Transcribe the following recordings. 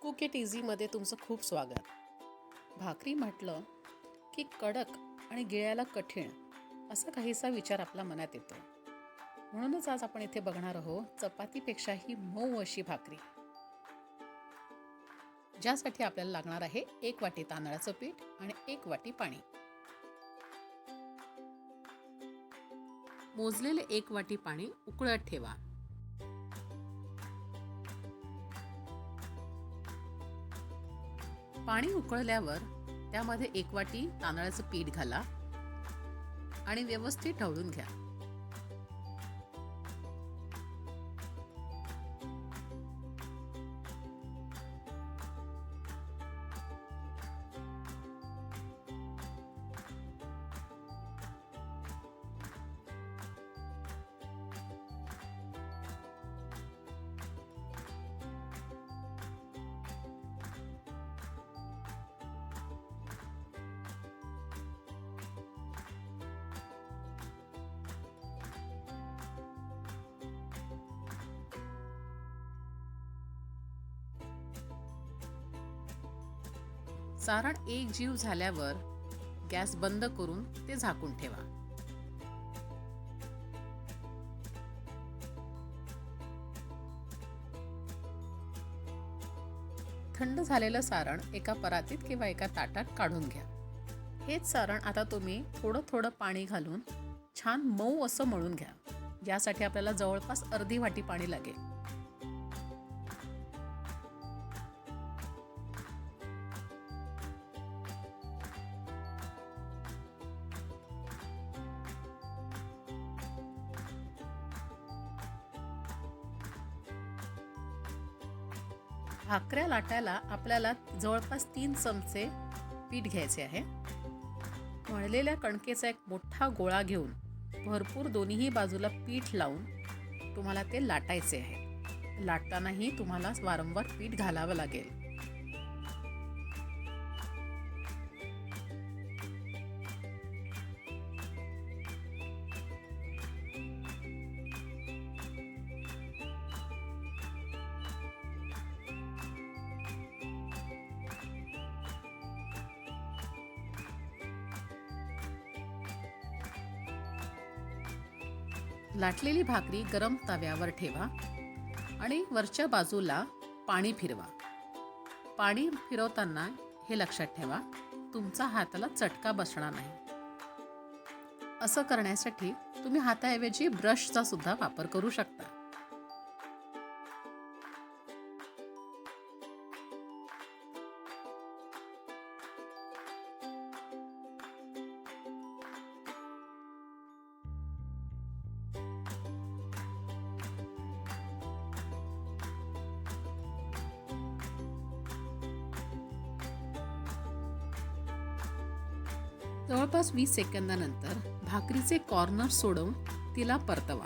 Cook it इझीमध्ये तुमचं खूप स्वागत. भाकरी म्हटलं की कडक आणि गिळायला कठीण असा काहीसा विचार आपल्या मनात येतो. म्हणूनच आज आपण इथे बघणार आहोत चपातीपेक्षाही मऊ अशी भाकरी, ज्यासाठी आपल्याला लागणार आहे 1 वाटी तांदळाचं पीठ आणि 1 वाटी पाणी. मोजलेले 1 वाटी पाणी उकळत ठेवा. पाणी उकळल्यावर त्यामध्ये 1 वाटी तांदळाचं पीठ घाला आणि व्यवस्थित ढवळून घ्या. सारण एक जीव झाल्यावर गॅस बंद करून ते झाकून ठेवा. थंड झालेलं सारण एका परातीत किंवा एका ताटात काढून घ्या. हेच सारण आता तुम्ही थोडं थोडं पाणी घालून छान मऊ असं मळून घ्या. यासाठी आपल्याला जवळपास अर्धी वाटी पाणी लागेल. भाकऱ्या लाटायला आपल्याला जवळपास 3 चमचे पीठ घ्यायचे आहे. मळलेल्या कणकेचा एक मोठा गोळा घेऊन भरपूर दोन्ही बाजूला पीठ लावून तुम्हाला ते लाटायचे आहे. लाटतानाही तुम्हाला वारंवार पीठ घालावं लागेल. लाटलेली भाकरी गरम तव्यावर ठेवा आणि वरच्या बाजूला पाणी फिरवा. पाणी फिरवताना हे लक्षात ठेवा, तुमचा हाताला चटका बसणार नाही. असं करण्यासाठी तुम्ही हाताऐवजी ब्रशचा सुद्धा वापर करू शकता. जवळपास 20 सेकंदानंतर भाकरीचे कॉर्नर सोडवून तिला परतवा.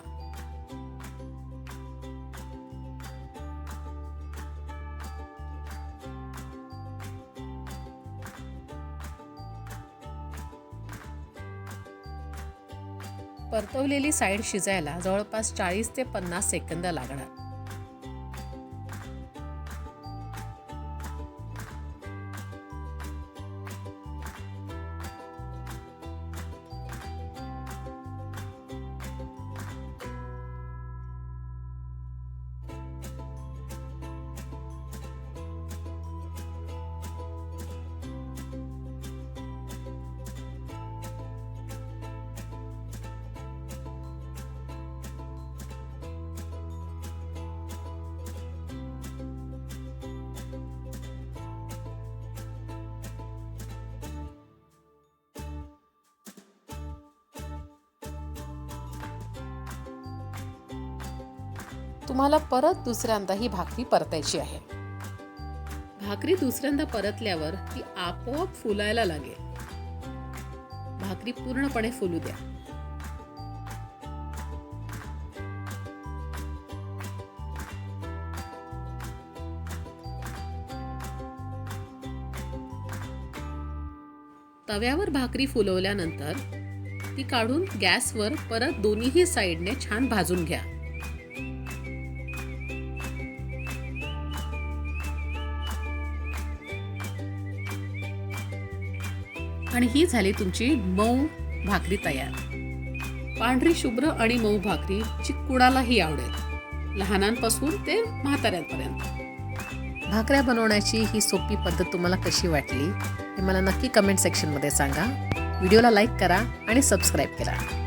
परतवलेली साईड शिजायला जवळपास 40 ते 50 सेकंद लागणार. तुम्हाला परत दुसऱ्यांदा ही भाकरी परतायची आहे. भाकरी दुसऱ्यांदा परतल्यावर ती आपोआप फुलायला लागेल. भाकरी पूर्णपणे फुलू द्या. तव्यावर भाकरी फुलवल्यानंतर ती काढून गॅसवर परत दोन्ही साईडने छान भाजून घ्या. आणि ही झाली तुमची मऊ भाकरी तयार. पांढरी शुभ्र आणि मऊ भाकरी जी कुणालाही आवडेल, लहानांपासून ते म्हाताऱ्यांपर्यंत. भाकऱ्या बनवण्याची ही सोपी पद्धत तुम्हाला कशी वाटली हे मला नक्की कमेंट सेक्शनमध्ये सांगा. व्हिडिओला लाईक करा आणि सबस्क्राईब करा.